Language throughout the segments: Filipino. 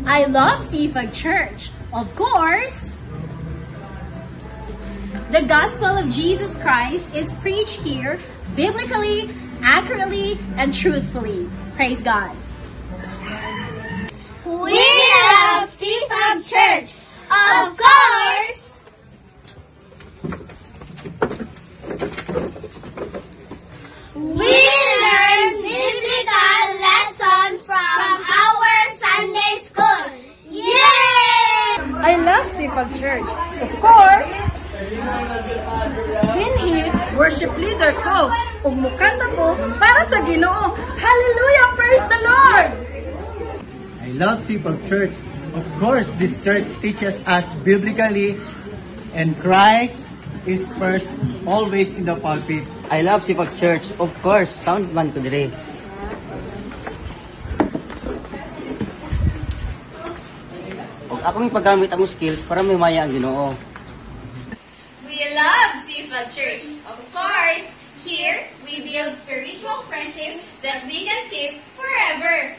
I love Sipag Church. Of course, the gospel of Jesus Christ is preached here biblically, accurately, and truthfully. Praise God. We love Sipag Church. Of course. We learn biblical lessons from our Sunday school. Yay! I love Sipag Church. Of course. Hinhit, worship leader ko. Ug mukanta ko para sa Ginoo. Hallelujah! Praise the Lord! I love Sipag Church. Of course, this church teaches us biblically, and Christ is first, always in the pulpit. I love Sipag Church. Of course, sound man ko dire. Og ako may paggamit ang skills para may maya ang Ginoo. We love Sipag Church. Of course, here we build spiritual friendship that we can keep forever.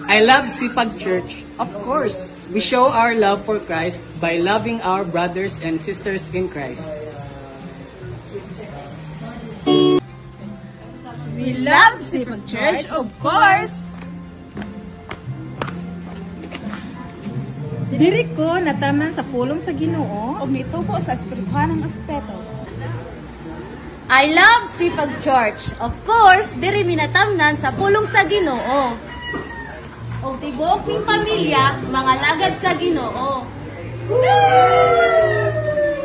I love Sipag Church. Of course, we show our love for Christ by loving our brothers and sisters in Christ. We love Sipag Church. Of course. Diri ko natanan sa pulong sa Ginoo ug mitubo sa espirituhanong aspeto. I love Sipag Church. Of course, diri minatamnan sa pulong sa Ginoo. O tibuok ning pamilya, mga lagad sa Ginoo.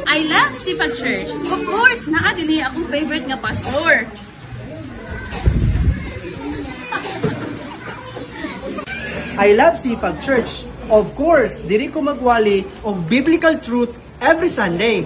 I love Sipag Church. Of course, naa dinhi akong favorite nga pastor. I love Sipag Church. Of course, diri ko magwali og biblical truth every Sunday.